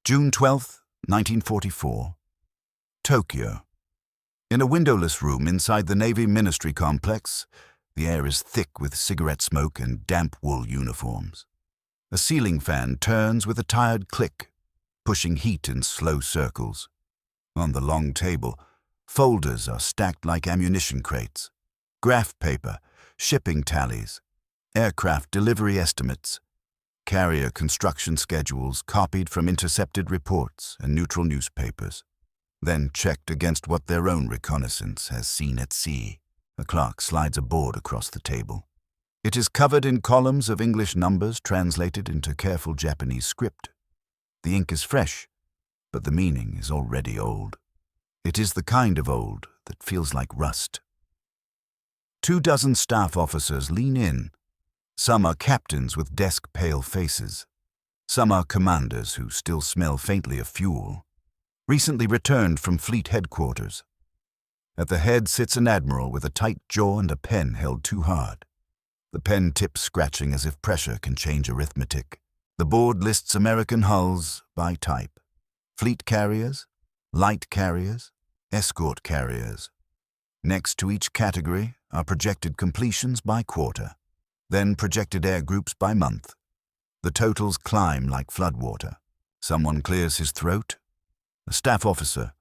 June 12, 1944. Tokyo. In a windowless room inside the Navy Ministry Complex, the air is thick with cigarette smoke and damp wool uniforms. A ceiling fan turns with a tired click, pushing heat in slow circles. On the long table, folders are stacked like ammunition crates. Graph paper, shipping tallies, aircraft delivery estimates, carrier construction schedules copied from intercepted reports and neutral newspapers, then checked against what their own reconnaissance has seen at sea. A clerk slides a board across the table. It is covered in columns of English numbers translated into careful Japanese script. The ink is fresh, but the meaning is already old. It is the kind of old that feels like rust. 24 staff officers lean in. Some are captains with desk-pale faces. Some are commanders who still smell faintly of fuel, recently returned from fleet headquarters. At the head sits an admiral with a tight jaw and a pen held too hard. The pen tips scratching as if pressure can change arithmetic. The board lists American hulls by type: fleet carriers, light carriers, escort carriers. Next to each category are projected completions by quarter, then projected air groups by month. The totals climb like floodwater. Someone clears his throat. A staff officer,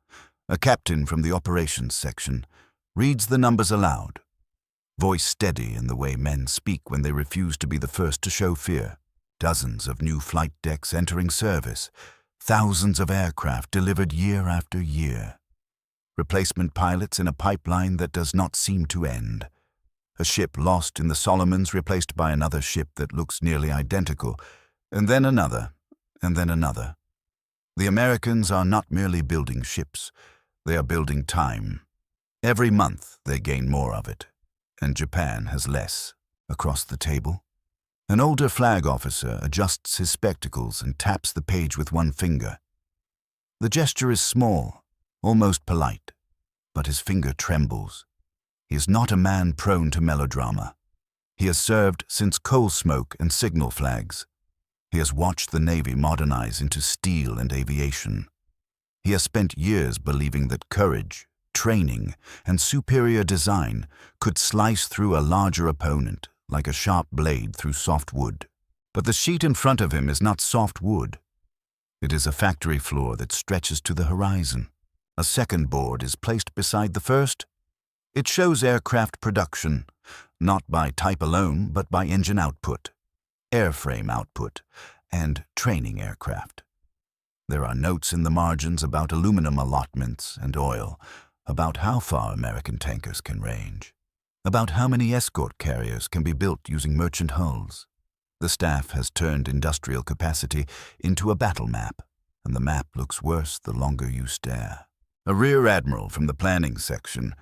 a captain from the operations section, reads the numbers aloud, voice steady in the way men speak when they refuse to be the first to show fear. Dozens of new flight decks entering service, thousands of aircraft delivered year after year. Replacement pilots in a pipeline that does not seem to end. A ship lost in the Solomons replaced by another ship that looks nearly identical, and then another, and then another. The Americans are not merely building ships, they are building time. Every month they gain more of it, and Japan has less. Across the table, an older flag officer adjusts his spectacles and taps the page with one finger. The gesture is small, almost polite, but his finger trembles. He is not a man prone to melodrama. He has served since coal smoke and signal flags. He has watched the Navy modernize into steel and aviation. He has spent years believing that courage, training, and superior design could slice through a larger opponent like a sharp blade through soft wood. But the sheet in front of him is not soft wood. It is a factory floor that stretches to the horizon. A second board is placed beside the first. It shows aircraft production, not by type alone, but by engine output, airframe output, and training aircraft. There are notes in the margins about aluminum allotments and oil, about how far American tankers can range, about how many escort carriers can be built using merchant hulls. The staff has turned industrial capacity into a battle map, and the map looks worse the longer you stare. A rear admiral from the planning section,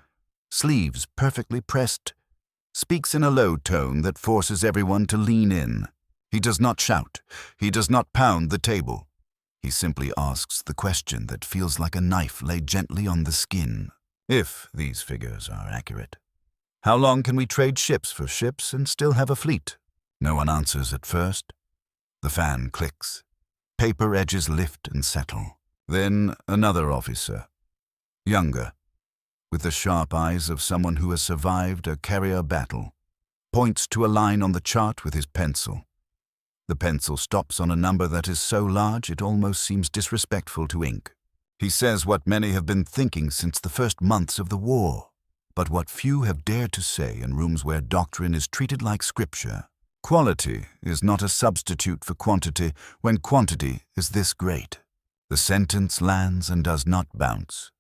sleeves perfectly pressed, speaks in a low tone that forces everyone to lean in. He does not shout. He does not pound the table. He simply asks the question that feels like a knife laid gently on the skin, if these figures are accurate. How long can we trade ships for ships and still have a fleet? No one answers at first. The fan clicks. Paper edges lift and settle. Then another officer, younger, with the sharp eyes of someone who has survived a carrier battle, points to a line on the chart with his pencil. The pencil stops on a number that is so large it almost seems disrespectful to ink. He says what many have been thinking since the first months of the war, but what few have dared to say in rooms where doctrine is treated like scripture. Quality is not a substitute for quantity when quantity is this great. The sentence lands and does not bounce.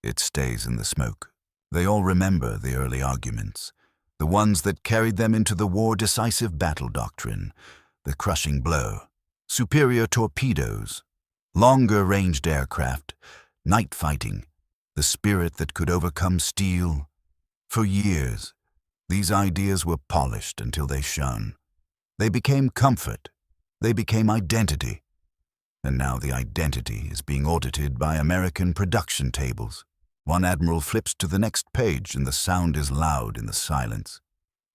It stays in the smoke. They all remember the early arguments, the ones that carried them into the war-decisive battle doctrine, the crushing blow, superior torpedoes, longer-ranged aircraft, night fighting, the spirit that could overcome steel. For years, these ideas were polished until they shone. They became comfort. They became identity. And now the identity is being audited by American production tables. One admiral flips to the next page and the sound is loud in the silence.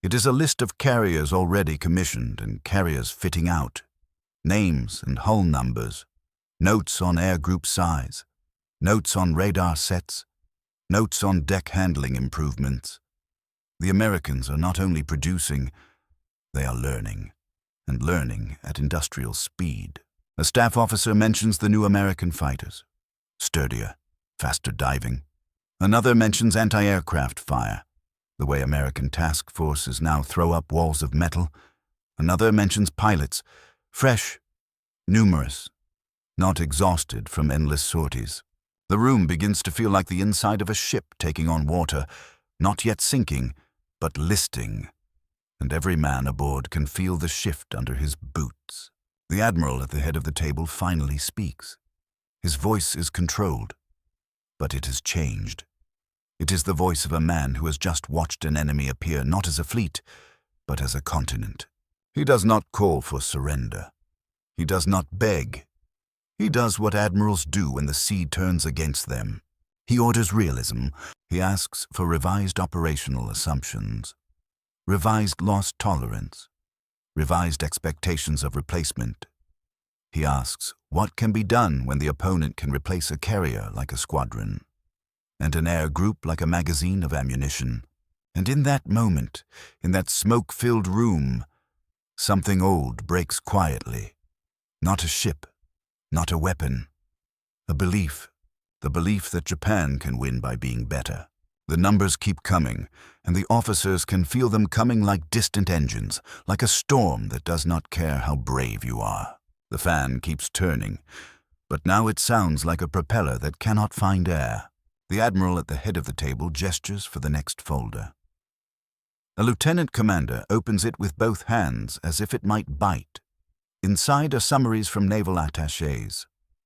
It is a list of carriers already commissioned and carriers fitting out, names and hull numbers, Notes on air group size, notes on radar sets, notes on deck handling improvements. The Americans are not only producing, they are learning, and learning at industrial speed. A staff officer mentions the new American fighters. Sturdier, faster diving. Another mentions anti-aircraft fire, the way American task forces now throw up walls of metal. Another mentions pilots, fresh, numerous, not exhausted from endless sorties. The room begins to feel like the inside of a ship taking on water, not yet sinking, but listing, and every man aboard can feel the shift under his boots. The Admiral at the head of the table finally speaks. His voice is controlled, but it has changed. It is the voice of a man who has just watched an enemy appear not as a fleet, but as a continent. He does not call for surrender. He does not beg. He does what admirals do when the sea turns against them. He orders realism. He asks for revised operational assumptions, revised loss tolerance, revised expectations of replacement. He asks what can be done when the opponent can replace a carrier like a squadron, and an air group like a magazine of ammunition. And in that moment, in that smoke-filled room, something old breaks quietly. Not a ship, not a weapon, a belief, the belief that Japan can win by being better. The numbers keep coming, and the officers can feel them coming like distant engines, like a storm that does not care how brave you are. The fan keeps turning, but now it sounds like a propeller that cannot find air. The Admiral at the head of the table gestures for the next folder. A lieutenant commander opens it with both hands as if it might bite. Inside are summaries from naval attachés,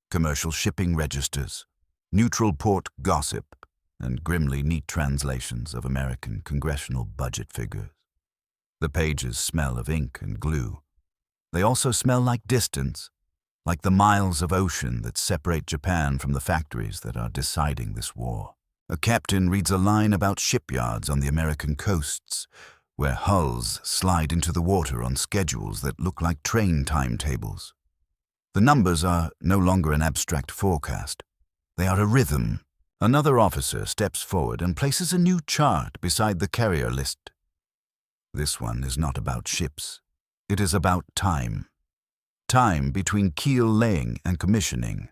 commercial shipping registers, neutral port gossip, and grimly neat translations of American congressional budget figures. The pages smell of ink and glue. They also smell like distance, like the miles of ocean that separate Japan from the factories that are deciding this war. A captain reads a line about shipyards on the American coasts, where hulls slide into the water on schedules that look like train timetables. The numbers are no longer an abstract forecast. They are a rhythm. Another officer steps forward and places a new chart beside the carrier list. This one is not about ships. It is about time. Time between keel laying and commissioning.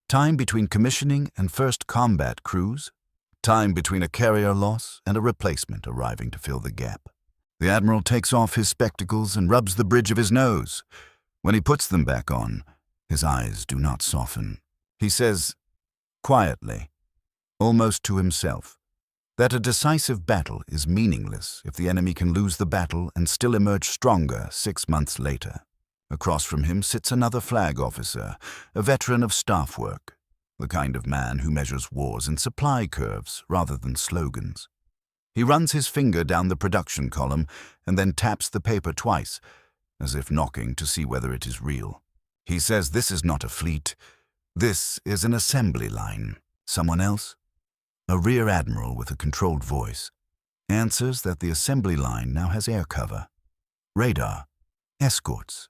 Time between commissioning and first combat cruise. Time between a carrier loss and a replacement arriving to fill the gap. The Admiral takes off his spectacles and rubs the bridge of his nose. When he puts them back on, his eyes do not soften. He says, quietly, almost to himself, that a decisive battle is meaningless if the enemy can lose the battle and still emerge stronger 6 months later. Across from him sits another flag officer, a veteran of staff work, the kind of man who measures wars in supply curves rather than slogans. He runs his finger down the production column and then taps the paper twice, as if knocking to see whether it is real. He says this is not a fleet. This is an assembly line. Someone else, a rear admiral with a controlled voice, answers that the assembly line now has air cover, radar, escorts,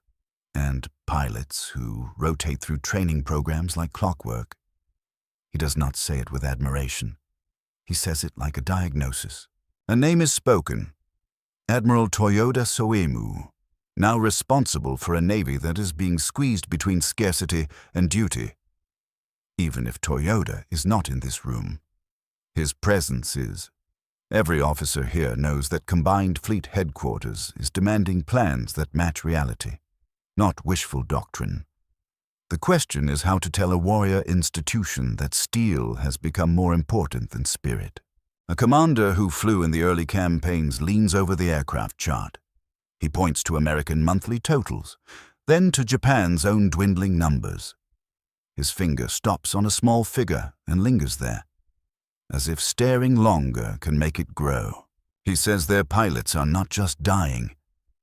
and pilots who rotate through training programs like clockwork. He does not say it with admiration. He says it like a diagnosis. A name is spoken. Admiral Toyoda Soemu, now responsible for a navy that is being squeezed between scarcity and duty. Even if Toyoda is not in this room, his presence is. Every officer here knows that Combined Fleet Headquarters is demanding plans that match reality, not wishful doctrine. The question is how to tell a warrior institution that steel has become more important than spirit. A commander who flew in the early campaigns leans over the aircraft chart. He points to American monthly totals, then to Japan's own dwindling numbers. His finger stops on a small figure and lingers there, as if staring longer can make it grow. He says their pilots are not just dying,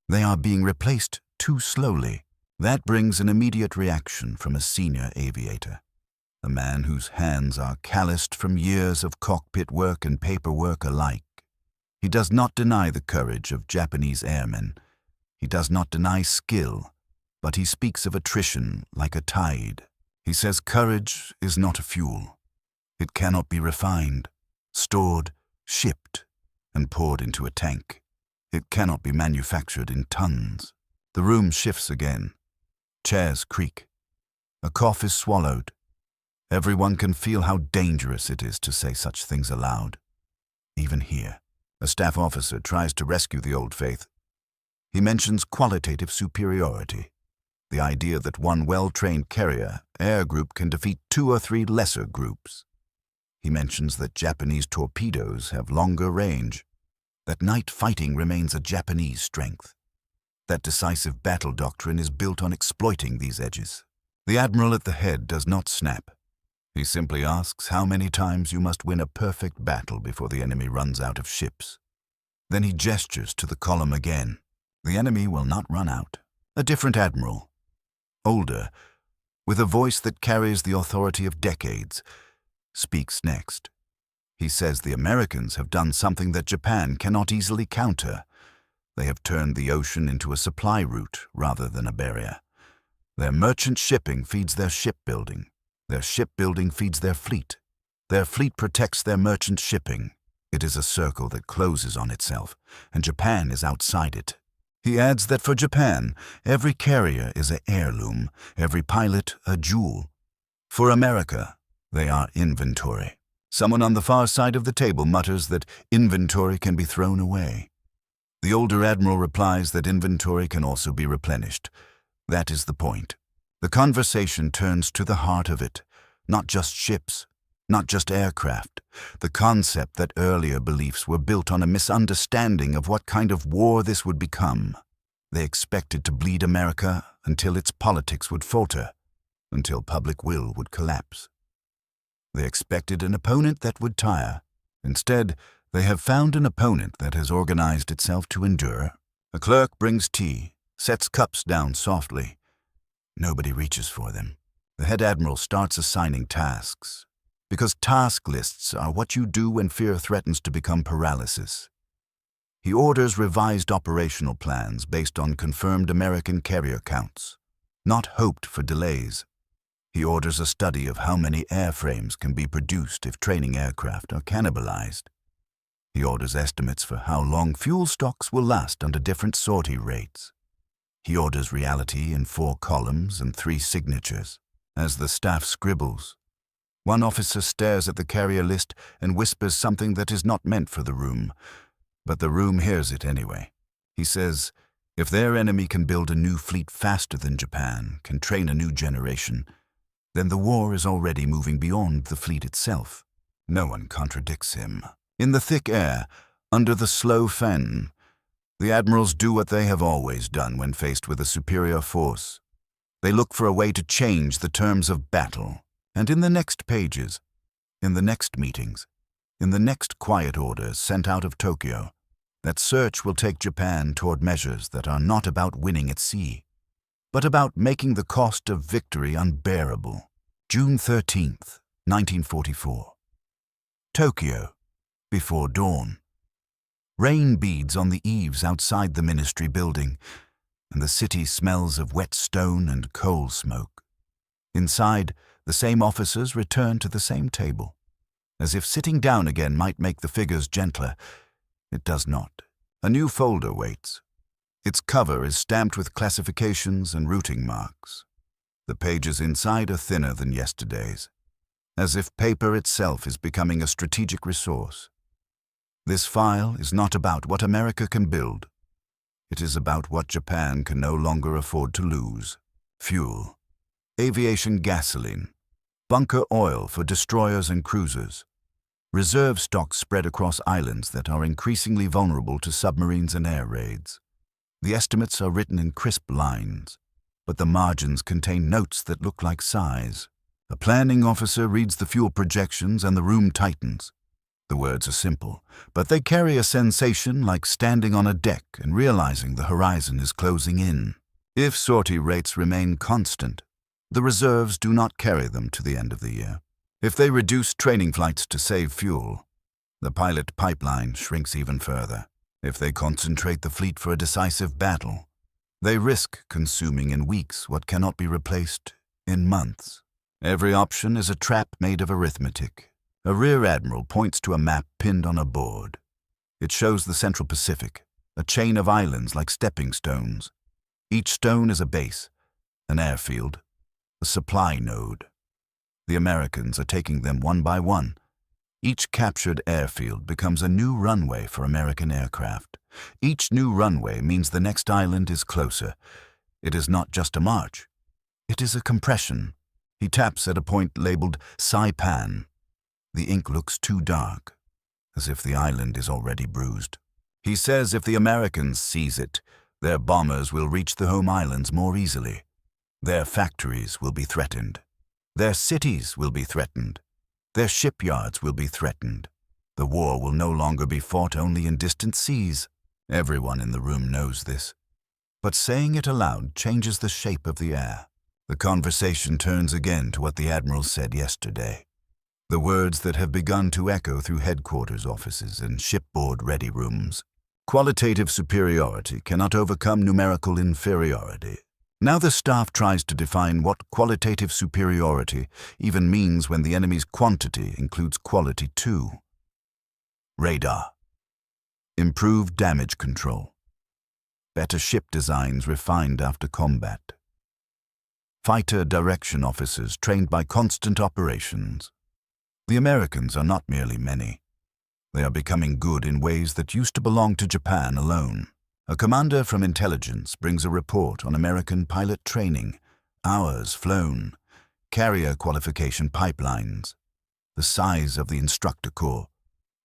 they are being replaced too slowly. That brings an immediate reaction from a senior aviator, a man whose hands are calloused from years of cockpit work and paperwork alike. He does not deny the courage of Japanese airmen. He does not deny skill, but he speaks of attrition like a tide. He says courage is not a fuel. It cannot be refined, stored, shipped, and poured into a tank. It cannot be manufactured in tons. The room shifts again. Chairs creak. A cough is swallowed. Everyone can feel how dangerous it is to say such things aloud. Even here, a staff officer tries to rescue the old faith. He mentions qualitative superiority, the idea that one well-trained carrier air group can defeat 2 or 3 lesser groups. He mentions that Japanese torpedoes have longer range, that night fighting remains a Japanese strength, that decisive battle doctrine is built on exploiting these edges. The admiral at the head does not snap. He simply asks how many times you must win a perfect battle before the enemy runs out of ships. Then he gestures to the column again. The enemy will not run out. A different admiral, older, with a voice that carries the authority of decades, speaks next. He says the Americans have done something that Japan cannot easily counter. They have turned the ocean into a supply route rather than a barrier. Their merchant shipping feeds their shipbuilding. Their shipbuilding feeds their fleet. Their fleet protects their merchant shipping. It is a circle that closes on itself, and Japan is outside it. He adds that for Japan, every carrier is an heirloom, every pilot a jewel. For America, they are inventory. Someone on the far side of the table mutters that inventory can be thrown away. The older admiral replies that inventory can also be replenished. That is the point. The conversation turns to the heart of it, not just ships, not just aircraft, the concept that earlier beliefs were built on a misunderstanding of what kind of war this would become. They expected to bleed America until its politics would falter, until public will would collapse. They expected an opponent that would tire. Instead, they have found an opponent that has organized itself to endure. A clerk brings tea, sets cups down softly. Nobody reaches for them. The head admiral starts assigning tasks, because task lists are what you do when fear threatens to become paralysis. He orders revised operational plans based on confirmed American carrier counts, not hoped for delays. He orders a study of how many airframes can be produced if training aircraft are cannibalized. He orders estimates for how long fuel stocks will last under different sortie rates. He orders reality in 4 columns and 3 signatures. As the staff scribbles, one officer stares at the carrier list and whispers something that is not meant for the room, but the room hears it anyway. He says, if their enemy can build a new fleet faster than Japan, can train a new generation, then the war is already moving beyond the fleet itself. No one contradicts him. In the thick air, under the slow fan, the admirals do what they have always done when faced with a superior force. They look for a way to change the terms of battle, and in the next pages, in the next meetings, in the next quiet orders sent out of Tokyo, that search will take Japan toward measures that are not about winning at sea, but about making the cost of victory unbearable. June 13th, 1944. Tokyo, before dawn. Rain beads on the eaves outside the ministry building, and the city smells of wet stone and coal smoke. Inside, the same officers return to the same table. As if sitting down again might make the figures gentler, it does not. A new folder waits. Its cover is stamped with classifications and routing marks. The pages inside are thinner than yesterday's, as if paper itself is becoming a strategic resource. This file is not about what America can build. It is about what Japan can no longer afford to lose. Fuel, aviation gasoline, bunker oil for destroyers and cruisers, reserve stocks spread across islands that are increasingly vulnerable to submarines and air raids. The estimates are written in crisp lines, but the margins contain notes that look like sighs. A planning officer reads the fuel projections and the room tightens. The words are simple, but they carry a sensation like standing on a deck and realizing the horizon is closing in. If sortie rates remain constant, the reserves do not carry them to the end of the year. If they reduce training flights to save fuel, the pilot pipeline shrinks even further. If they concentrate the fleet for a decisive battle, they risk consuming in weeks what cannot be replaced in months. Every option is a trap made of arithmetic. A rear admiral points to a map pinned on a board. It shows the Central Pacific, a chain of islands like stepping stones. Each stone is a base, an airfield, a supply node. The Americans are taking them one by one. Each captured airfield becomes a new runway for American aircraft. Each new runway means the next island is closer. It is not just a march. It is a compression. He taps at a point labeled Saipan. The ink looks too dark, as if the island is already bruised. He says if the Americans seize it, their bombers will reach the home islands more easily. Their factories will be threatened. Their cities will be threatened. Their shipyards will be threatened. The war will no longer be fought only in distant seas. Everyone in the room knows this. But saying it aloud changes the shape of the air. The conversation turns again to what the Admiral said yesterday. The words that have begun to echo through headquarters offices and shipboard ready rooms. Qualitative superiority cannot overcome numerical inferiority. Now the staff tries to define what qualitative superiority even means when the enemy's quantity includes quality too. Radar. Improved damage control. Better ship designs refined after combat. Fighter direction officers trained by constant operations. The Americans are not merely many. They are becoming good in ways that used to belong to Japan alone. A commander from intelligence brings a report on American pilot training, hours flown, carrier qualification pipelines, the size of the instructor corps,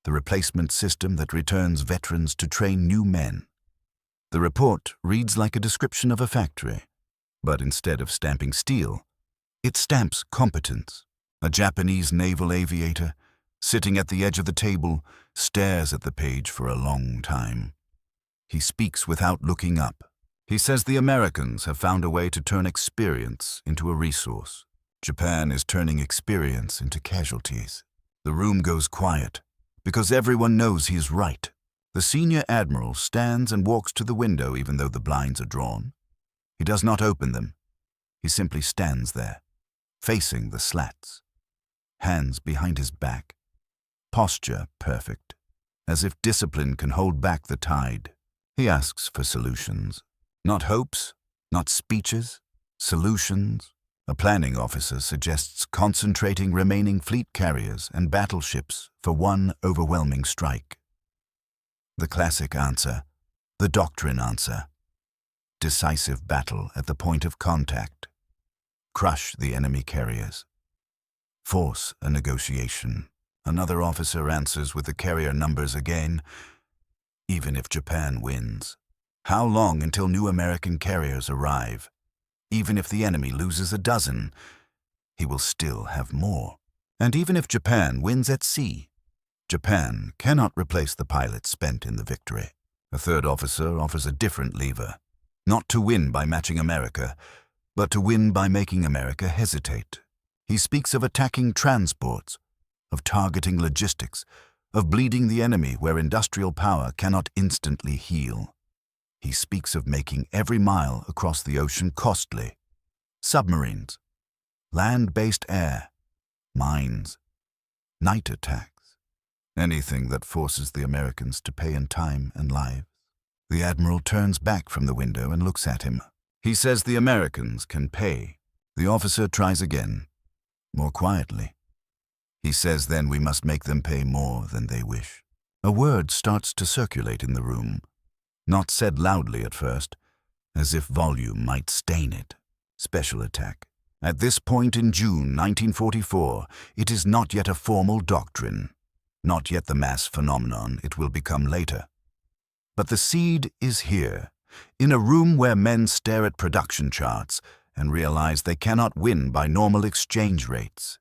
the replacement system that returns veterans to train new men. The report reads like a description of a factory, but instead of stamping steel, it stamps competence. A Japanese naval aviator, sitting at the edge of the table, stares at the page for a long time. He speaks without looking up. He says the Americans have found a way to turn experience into a resource. Japan is turning experience into casualties. The room goes quiet, because everyone knows he is right. The senior admiral stands and walks to the window even though the blinds are drawn. He does not open them. He simply stands there, facing the slats. Hands behind his back. Posture perfect, as if discipline can hold back the tide. He asks for solutions. Not hopes, not speeches, solutions. A planning officer suggests concentrating remaining fleet carriers and battleships for one overwhelming strike. The classic answer, the doctrine answer. Decisive battle at the point of contact. Crush the enemy carriers. Force a negotiation. Another officer answers with the carrier numbers again. Even if Japan wins. How long until new American carriers arrive? Even if the enemy loses a dozen, he will still have more. And even if Japan wins at sea, Japan cannot replace the pilots spent in the victory. A third officer offers a different lever. Not to win by matching America, but to win by making America hesitate. He speaks of attacking transports, of targeting logistics, of bleeding the enemy where industrial power cannot instantly heal. He speaks of making every mile across the ocean costly. Submarines, land-based air, mines, night attacks, anything that forces the Americans to pay in time and lives. The Admiral turns back from the window and looks at him. He says the Americans can pay. The officer tries again, more quietly. He says then we must make them pay more than they wish. A word starts to circulate in the room, not said loudly at first, as if volume might stain it. Special attack. At this point in June 1944, it is not yet a formal doctrine, not yet the mass phenomenon it will become later. But the seed is here, in a room where men stare at production charts and realize they cannot win by normal exchange rates.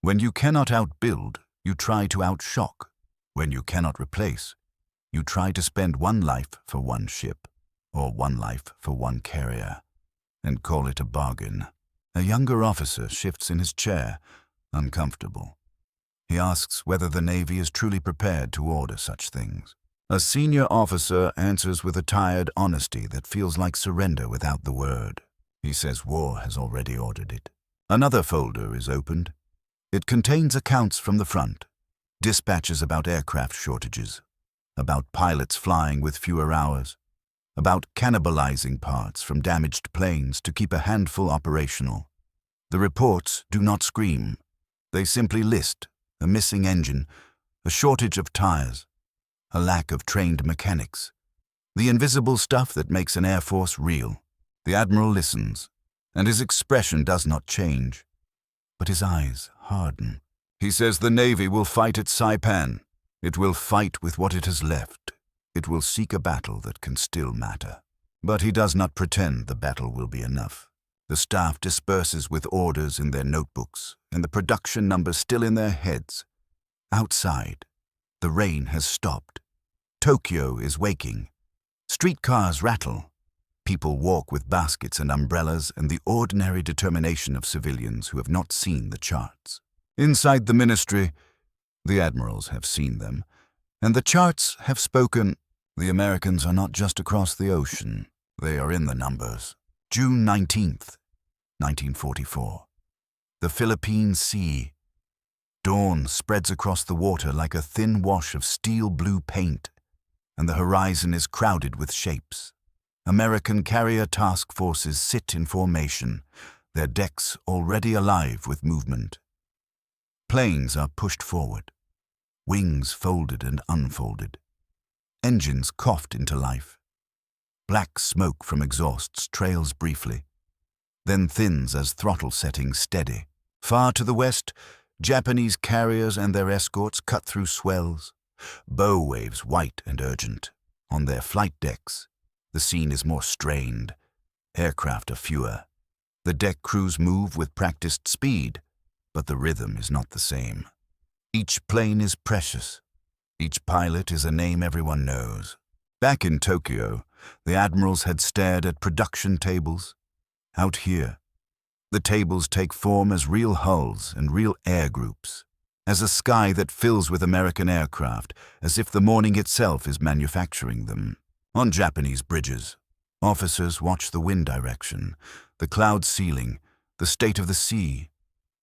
When you cannot outbuild, you try to outshock. When you cannot replace, you try to spend one life for one ship, or one life for one carrier, and call it a bargain. A younger officer shifts in his chair, uncomfortable. He asks whether the Navy is truly prepared to order such things. A senior officer answers with a tired honesty that feels like surrender without the word. He says war has already ordered it. Another folder is opened. It contains accounts from the front, dispatches about aircraft shortages, about pilots flying with fewer hours, about cannibalizing parts from damaged planes to keep a handful operational. The reports do not scream. They simply list a missing engine, a shortage of tires, a lack of trained mechanics, the invisible stuff that makes an air force real. The Admiral listens, and his expression does not change, but his eyes harden. He says the Navy will fight at Saipan. It will fight with what it has left. It will seek a battle that can still matter. But he does not pretend the battle will be enough. The staff disperses with orders in their notebooks and the production numbers still in their heads. Outside, the rain has stopped. Tokyo is waking. Streetcars rattle. People walk with baskets and umbrellas and the ordinary determination of civilians who have not seen the charts. Inside the ministry, the admirals have seen them, and the charts have spoken. The Americans are not just across the ocean. They are in the numbers. June 19th, 1944. The Philippine Sea. Dawn spreads across the water like a thin wash of steel blue paint, and the horizon is crowded with shapes. American carrier task forces sit in formation, their decks already alive with movement. Planes are pushed forward, wings folded and unfolded. Engines coughed into life. Black smoke from exhausts trails briefly, then thins as throttle settings steady. Far to the west, Japanese carriers and their escorts cut through swells, bow waves white and urgent. On their flight decks, the scene is more strained. Aircraft are fewer. The deck crews move with practiced speed, but the rhythm is not the same. Each plane is precious. Each pilot is a name everyone knows. Back in Tokyo, the admirals had stared at production tables. Out here, the tables take form as real hulls and real air groups, as a sky that fills with American aircraft, as if the morning itself is manufacturing them. On Japanese bridges, officers watch the wind direction, the cloud ceiling, the state of the sea.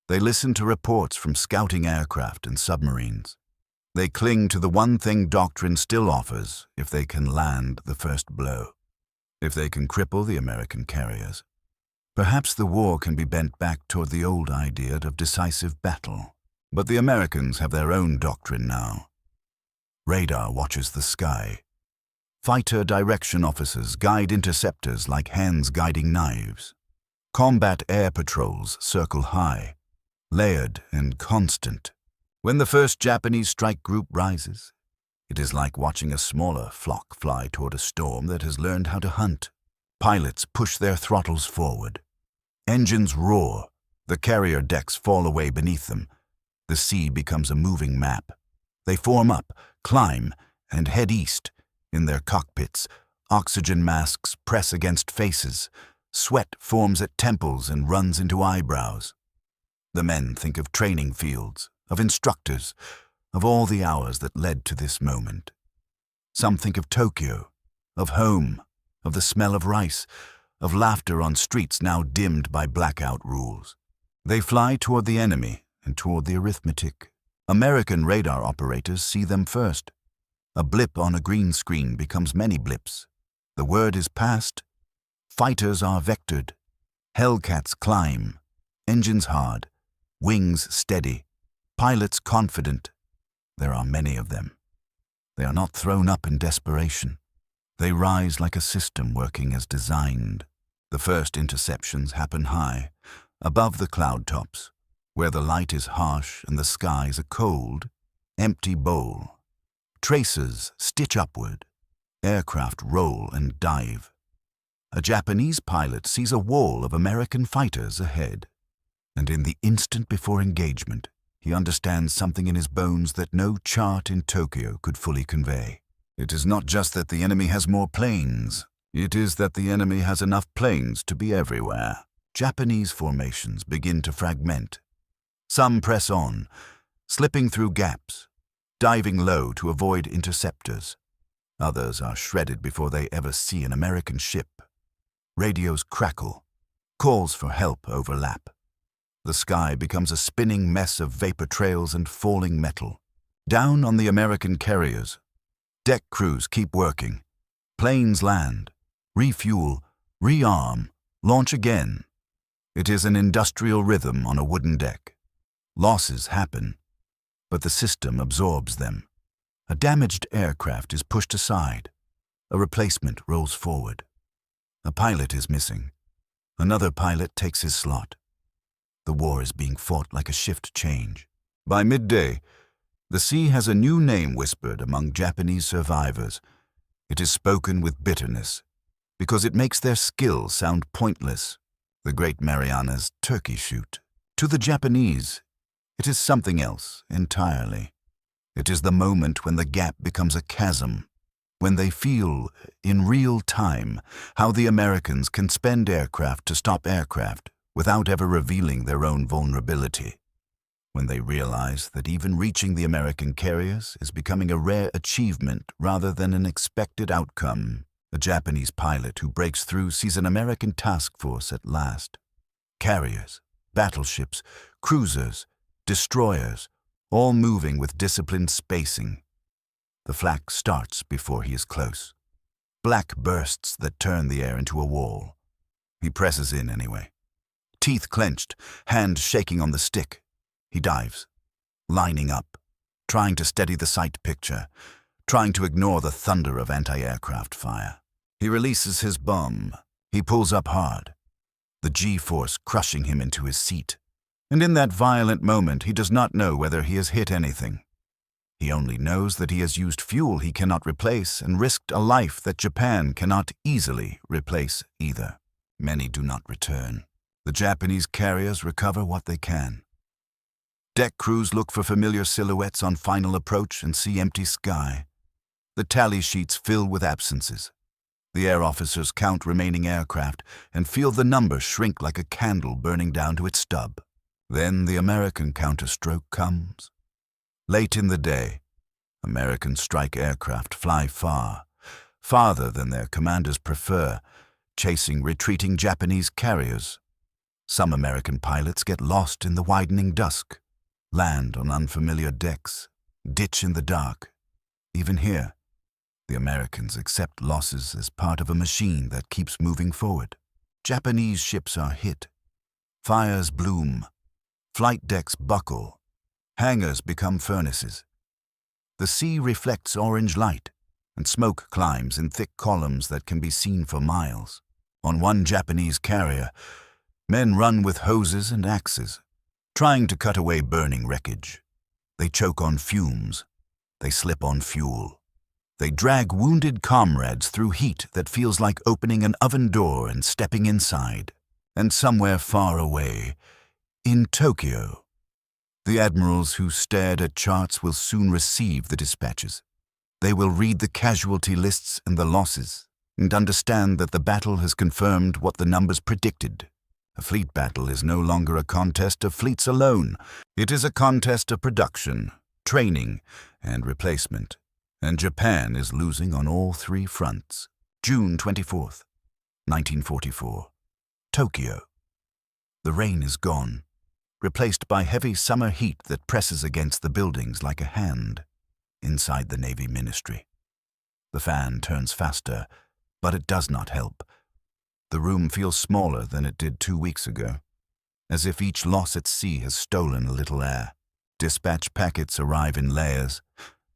They listen to reports from scouting aircraft and submarines. They cling to the one thing doctrine still offers if they can land the first blow, if they can cripple the American carriers. Perhaps the war can be bent back toward the old idea of decisive battle. But the Americans have their own doctrine now. Radar watches the sky. Fighter direction officers guide interceptors like hands guiding knives. Combat air patrols circle high, layered and constant. When the first Japanese strike group rises, it is like watching a smaller flock fly toward a storm that has learned how to hunt. Pilots push their throttles forward. Engines roar. The carrier decks fall away beneath them. The sea becomes a moving map. They form up, climb, and head east. In their cockpits, oxygen masks press against faces. Sweat forms at temples and runs into eyebrows. The men think of training fields, of instructors, of all the hours that led to this moment. Some think of Tokyo, of home, of the smell of rice, of laughter on streets now dimmed by blackout rules. They fly toward the enemy and toward the arithmetic. American radar operators see them first. A blip on a green screen becomes many blips. The word is passed. Fighters are vectored. Hellcats climb. Engines hard. Wings steady. Pilots confident. There are many of them. They are not thrown up in desperation. They rise like a system working as designed. The first interceptions happen high, above the cloud tops, where the light is harsh and the skies a cold, empty bowl. Tracers stitch upward. Aircraft roll and dive. A Japanese pilot sees a wall of American fighters ahead, and in the instant before engagement, he understands something in his bones that no chart in Tokyo could fully convey. It is not just that the enemy has more planes. It is that the enemy has enough planes to be everywhere. Japanese formations begin to fragment. Some press on, slipping through gaps, diving low to avoid interceptors. Others are shredded before they ever see an American ship. Radios crackle. Calls for help overlap. The sky becomes a spinning mess of vapor trails and falling metal. Down on the American carriers, deck crews keep working. Planes land, refuel, rearm, launch again. It is an industrial rhythm on a wooden deck. Losses happen, but the system absorbs them. A damaged aircraft is pushed aside. A replacement rolls forward. A pilot is missing. Another pilot takes his slot. The war is being fought like a shift change. By midday, the sea has a new name whispered among Japanese survivors. It is spoken with bitterness, because it makes their skill sound pointless. The Great Mariana's turkey shoot. To the Japanese, it is something else entirely. It is the moment when the gap becomes a chasm, when they feel, in real time, how the Americans can spend aircraft to stop aircraft without ever revealing their own vulnerability. When they realize that even reaching the American carriers is becoming a rare achievement rather than an expected outcome. A Japanese pilot who breaks through sees an American task force at last. Carriers, battleships, cruisers, destroyers, all moving with disciplined spacing. The flak starts before he is close. Black bursts that turn the air into a wall. He presses in anyway. Teeth clenched, hand shaking on the stick. He dives, lining up, trying to steady the sight picture, trying to ignore the thunder of anti-aircraft fire. He releases his bomb. He pulls up hard, the G-force crushing him into his seat. And in that violent moment, he does not know whether he has hit anything. He only knows that he has used fuel he cannot replace and risked a life that Japan cannot easily replace either. Many do not return. The Japanese carriers recover what they can. Deck crews look for familiar silhouettes on final approach and see empty sky. The tally sheets fill with absences. The air officers count remaining aircraft and feel the number shrink like a candle burning down to its stub. Then the American counterstroke comes. Late in the day, American strike aircraft fly far, farther than their commanders prefer, chasing retreating Japanese carriers. Some American pilots get lost in the widening dusk, land on unfamiliar decks, ditch in the dark. Even here, the Americans accept losses as part of a machine that keeps moving forward. Japanese ships are hit. Fires bloom. Flight decks buckle. Hangars become furnaces. The sea reflects orange light, and smoke climbs in thick columns that can be seen for miles. On one Japanese carrier, men run with hoses and axes, trying to cut away burning wreckage. They choke on fumes. They slip on fuel. They drag wounded comrades through heat that feels like opening an oven door and stepping inside. And somewhere far away, in Tokyo, the admirals who stared at charts will soon receive the dispatches. They will read the casualty lists and the losses, and understand that the battle has confirmed what the numbers predicted. A fleet battle is no longer a contest of fleets alone. It is a contest of production, training, and replacement. And Japan is losing on all three fronts. June 24th, 1944. Tokyo. The rain is gone, replaced by heavy summer heat that presses against the buildings like a hand. Inside the Navy Ministry, the fan turns faster, but it does not help. The room feels smaller than it did 2 weeks ago, as if each loss at sea has stolen a little air. Dispatch packets arrive in layers.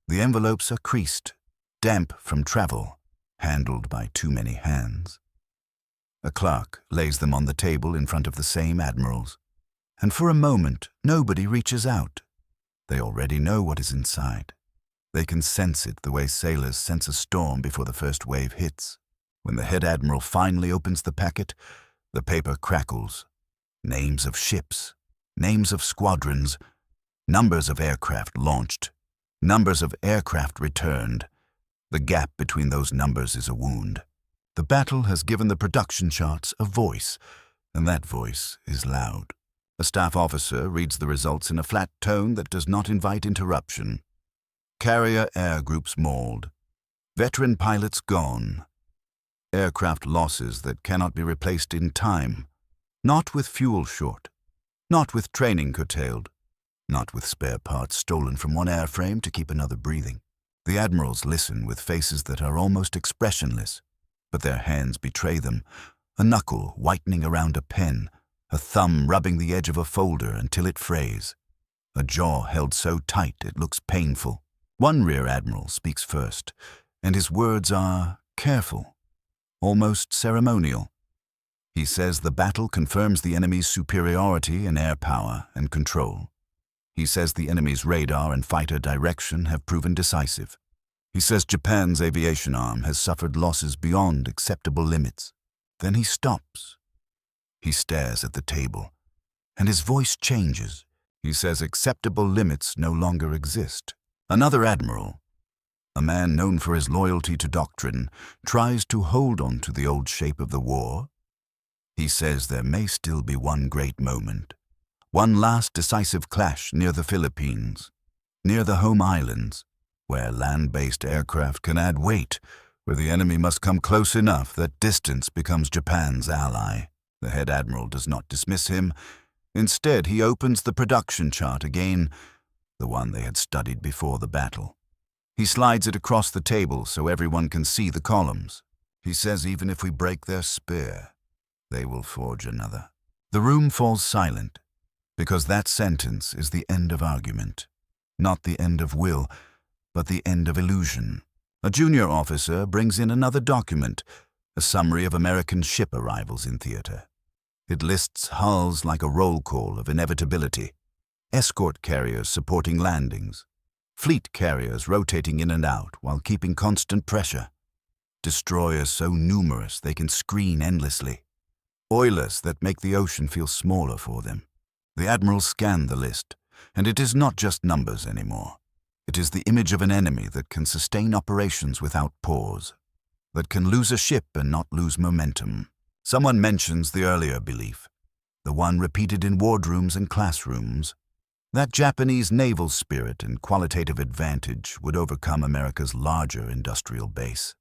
The envelopes are creased, damp from travel, handled by too many hands. A clerk lays them on the table in front of the same admirals, and for a moment nobody reaches out. They already know what is inside. They can sense it the way sailors sense a storm before the first wave hits. When the head admiral finally opens the packet, the paper crackles. Names of ships, names of squadrons, numbers of aircraft launched, numbers of aircraft returned. The gap between those numbers is a wound. The battle has given the production charts a voice, and that voice is loud. A staff officer reads the results in a flat tone that does not invite interruption. Carrier air groups mauled. Veteran pilots gone. Aircraft losses that cannot be replaced in time. Not with fuel short. Not with training curtailed, not with spare parts stolen from one airframe to keep another breathing. The admirals listen with faces that are almost expressionless, but their hands betray them, a knuckle whitening around a pen, a thumb rubbing the edge of a folder until it frays, a jaw held so tight it looks painful. One rear admiral speaks first, and his words are careful, almost ceremonial. He says the battle confirms the enemy's superiority in air power and control. He says the enemy's radar and fighter direction have proven decisive. He says Japan's aviation arm has suffered losses beyond acceptable limits. Then he stops. He stares at the table, and his voice changes. He says acceptable limits no longer exist. Another admiral, a man known for his loyalty to doctrine, tries to hold on to the old shape of the war. He says there may still be one great moment, one last decisive clash near the Philippines, near the home islands, where land-based aircraft can add weight, where the enemy must come close enough that distance becomes Japan's ally. The head admiral does not dismiss him. Instead, he opens the production chart again, the one they had studied before the battle. He slides it across the table so everyone can see the columns. He says even if we break their spear, they will forge another. The room falls silent, because that sentence is the end of argument. Not the end of will, but the end of illusion. A junior officer brings in another document, a summary of American ship arrivals in theater. It lists hulls like a roll call of inevitability, escort carriers supporting landings, fleet carriers rotating in and out while keeping constant pressure, destroyers so numerous they can screen endlessly, oilers that make the ocean feel smaller for them. The admirals scan the list, and it is not just numbers anymore. It is the image of an enemy that can sustain operations without pause, that can lose a ship and not lose momentum. Someone mentions the earlier belief, the one repeated in wardrooms and classrooms, that Japanese naval spirit and qualitative advantage would overcome America's larger industrial base,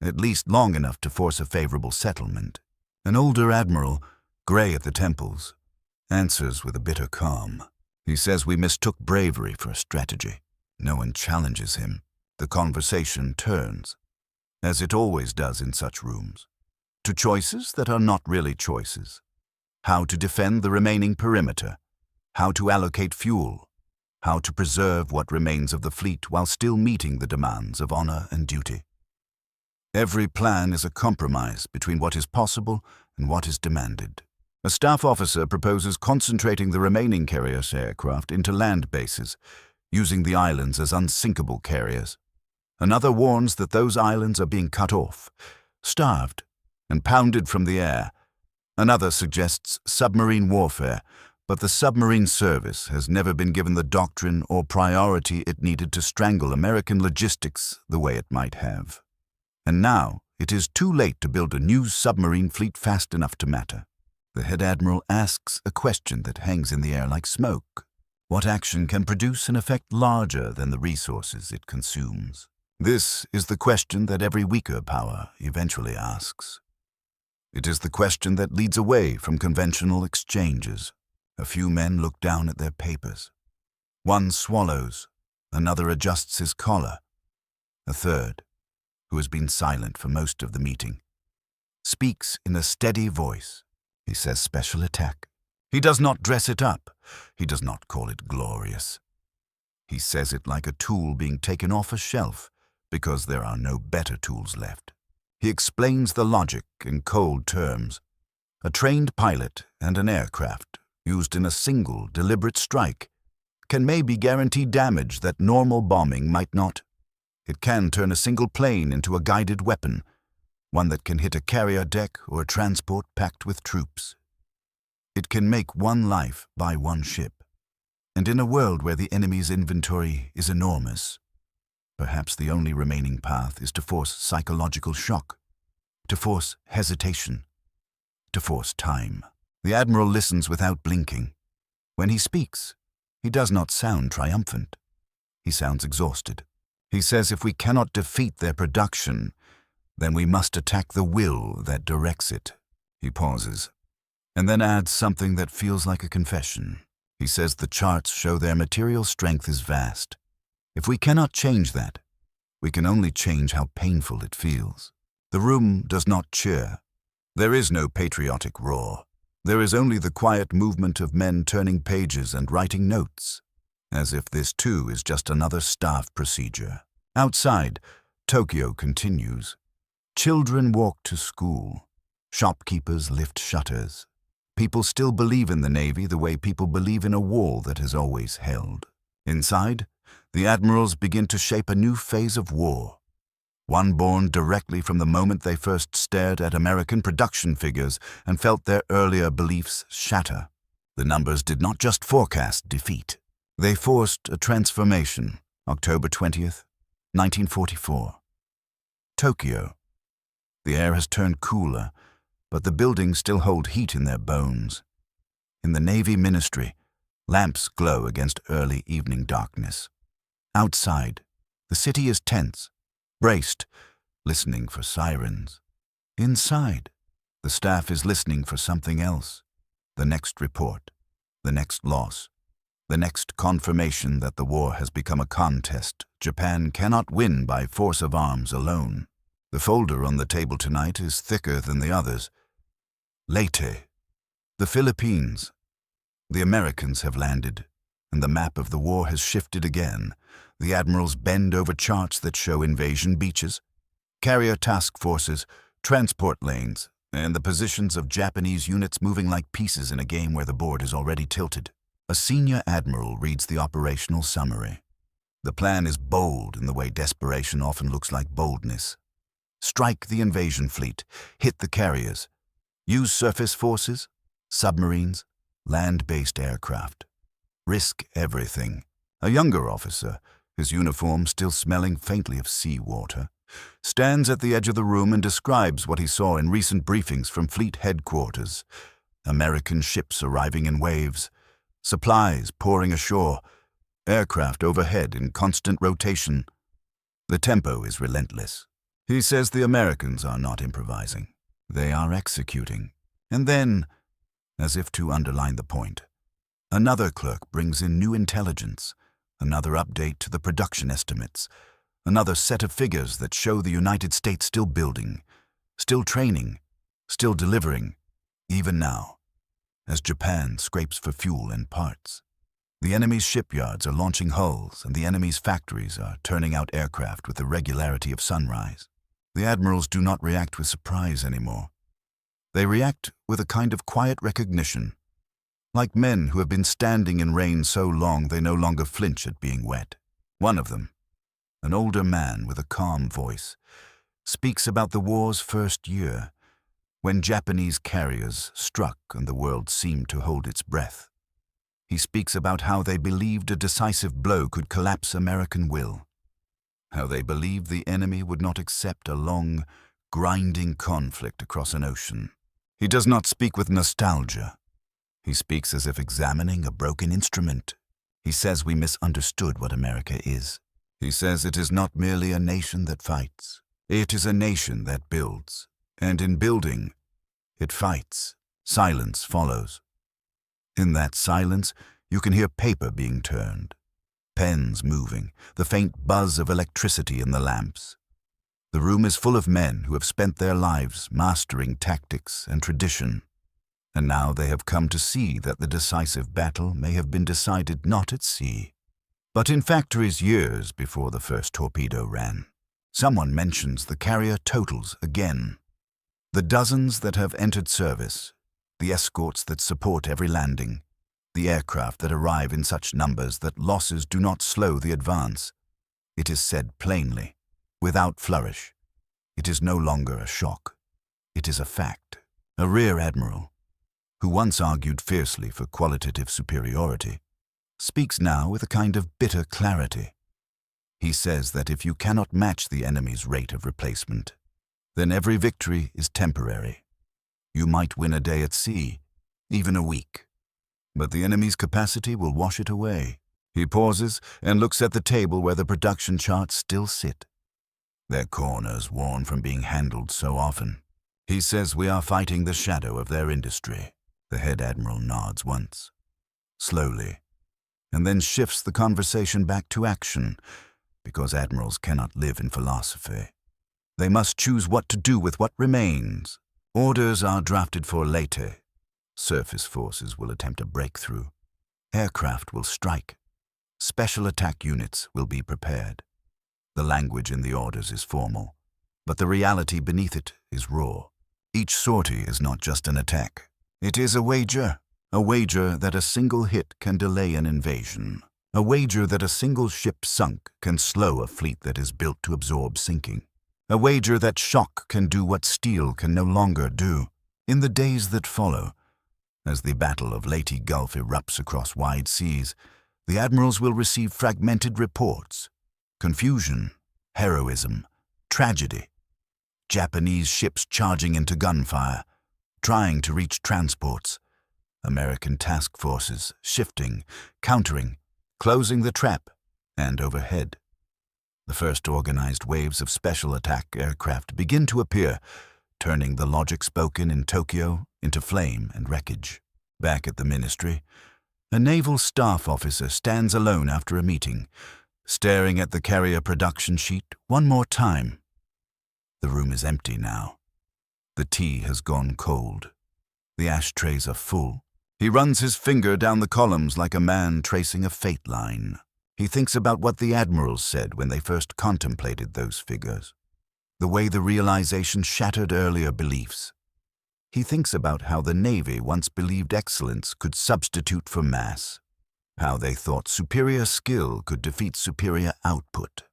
at least long enough to force a favorable settlement. An older admiral, gray at the temples, answers with a bitter calm. He says we mistook bravery for strategy. No one challenges him. The conversation turns, as it always does in such rooms, to choices that are not really choices. How to defend the remaining perimeter, how to allocate fuel, how to preserve what remains of the fleet while still meeting the demands of honor and duty. Every plan is a compromise between what is possible and what is demanded. A staff officer proposes concentrating the remaining carriers aircraft into land bases, using the islands as unsinkable carriers. Another warns that those islands are being cut off, starved, and pounded from the air. Another suggests submarine warfare, but the submarine service has never been given the doctrine or priority it needed to strangle American logistics the way it might have. And now it is too late to build a new submarine fleet fast enough to matter. The head admiral asks a question that hangs in the air like smoke. What action can produce an effect larger than the resources it consumes? This is the question that every weaker power eventually asks. It is the question that leads away from conventional exchanges. A few men look down at their papers. One swallows, another adjusts his collar. A third, who has been silent for most of the meeting, speaks in a steady voice. He says special attack. He does not dress it up. He does not call it glorious. He says it like a tool being taken off a shelf because there are no better tools left. He explains the logic in cold terms. A trained pilot and an aircraft, used in a single, deliberate strike, can maybe guarantee damage that normal bombing might not. It can turn a single plane into a guided weapon, one that can hit a carrier deck or a transport packed with troops. It can make one life by one ship. And in a world where the enemy's inventory is enormous, perhaps the only remaining path is to force psychological shock, to force hesitation, to force time. The admiral listens without blinking. When he speaks, he does not sound triumphant. He sounds exhausted. He says if we cannot defeat their production, then we must attack the will that directs it. He pauses. and then adds something that feels like a confession. He says the charts show their material strength is vast. If we cannot change that, we can only change how painful it feels. The room does not cheer. There is no patriotic roar. There is only the quiet movement of men turning pages and writing notes, as if this too is just another staff procedure. Outside, Tokyo continues. Children walk to school. Shopkeepers lift shutters. People still believe in the Navy the way people believe in a wall that has always held. Inside, the Admirals begin to shape a new phase of war, one born directly from the moment they first stared at American production figures and felt their earlier beliefs shatter. The numbers did not just forecast defeat. They forced a transformation. October 20th, 1944. Tokyo. The air has turned cooler, but the buildings still hold heat in their bones. In the Navy Ministry, lamps glow against early evening darkness. Outside, the city is tense, braced, listening for sirens. Inside, the staff is listening for something else. The next report, the next loss, the next confirmation that the war has become a contest Japan cannot win by force of arms alone. The folder on the table tonight is thicker than the others. Leyte, the Philippines. The Americans have landed, and the map of the war has shifted again. The Admirals bend over charts that show invasion beaches, carrier task forces, transport lanes, and the positions of Japanese units moving like pieces in a game where the board is already tilted. A senior admiral reads the operational summary. The plan is bold in the way desperation often looks like boldness. Strike the invasion fleet, hit the carriers, use surface forces, submarines, land-based aircraft. Risk everything. A younger officer, his uniform still smelling faintly of seawater, stands at the edge of the room and describes what he saw in recent briefings from fleet headquarters. American ships arriving in waves, supplies pouring ashore, aircraft overhead in constant rotation. The tempo is relentless. He says the Americans are not improvising. They are executing. And then, as if to underline the point, another clerk brings in new intelligence, another update to the production estimates, another set of figures that show the United States still building, still training, still delivering, even now, as Japan scrapes for fuel and parts. The enemy's shipyards are launching hulls, and the enemy's factories are turning out aircraft with the regularity of sunrise. The Admirals do not react with surprise anymore. They react with a kind of quiet recognition, like men who have been standing in rain so long they no longer flinch at being wet. One of them, an older man with a calm voice, speaks about the war's first year, when Japanese carriers struck and the world seemed to hold its breath. He speaks about how they believed a decisive blow could collapse American will, how they believed the enemy would not accept a long, grinding conflict across an ocean. He does not speak with nostalgia. He speaks as if examining a broken instrument. He says we misunderstood what America is. He says it is not merely a nation that fights. It is a nation that builds. And in building, it fights. Silence follows. In that silence, you can hear paper being turned, pens moving, the faint buzz of electricity in the lamps. The room is full of men who have spent their lives mastering tactics and tradition, and now they have come to see that the decisive battle may have been decided not at sea, but in factories years before the first torpedo ran. Someone mentions the carrier totals again. The dozens that have entered service, the escorts that support every landing, the aircraft that arrive in such numbers that losses do not slow the advance. It is said plainly, without flourish. It is no longer a shock. It is a fact. A rear admiral, who once argued fiercely for qualitative superiority, speaks now with a kind of bitter clarity. He says that if you cannot match the enemy's rate of replacement, then every victory is temporary. You might win a day at sea, even a week, but the enemy's capacity will wash it away. He pauses and looks at the table where the production charts still sit, their corners worn from being handled so often. He says we are fighting the shadow of their industry. The head admiral nods once, slowly, and then shifts the conversation back to action, because admirals cannot live in philosophy. They must choose what to do with what remains. Orders are drafted for later. Surface forces will attempt a breakthrough. Aircraft will strike. Special attack units will be prepared. The language in the orders is formal, but the reality beneath it is raw. Each sortie is not just an attack. It is a wager that a single hit can delay an invasion, a wager that a single ship sunk can slow a fleet that is built to absorb sinking, a wager that shock can do what steel can no longer do. In the days that follow, as the Battle of Leyte Gulf erupts across wide seas, the admirals will receive fragmented reports. Confusion, heroism, tragedy. Japanese ships charging into gunfire, trying to reach transports. American task forces shifting, countering, closing the trap, and overhead. The first organized waves of special attack aircraft begin to appear, turning the logic spoken in Tokyo into flame and wreckage. Back at the ministry, a naval staff officer stands alone after a meeting, staring at the carrier production sheet one more time. The room is empty now. The tea has gone cold. The ashtrays are full. He runs his finger down the columns like a man tracing a fate line. He thinks about what the admirals said when they first contemplated those figures, the way the realization shattered earlier beliefs. He thinks about how the Navy once believed excellence could substitute for mass, how they thought superior skill could defeat superior output,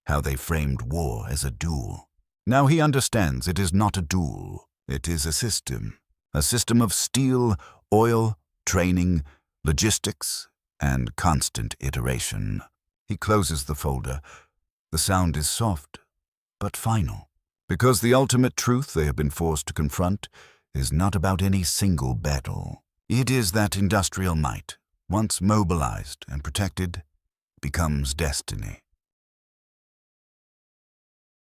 how they framed war as a duel. Now he understands it is not a duel, it is a system of steel, oil, training, logistics, and constant iteration. He closes the folder. The sound is soft, but final, because the ultimate truth they have been forced to confront is not about any single battle. It is that industrial might, once mobilized and protected, becomes destiny.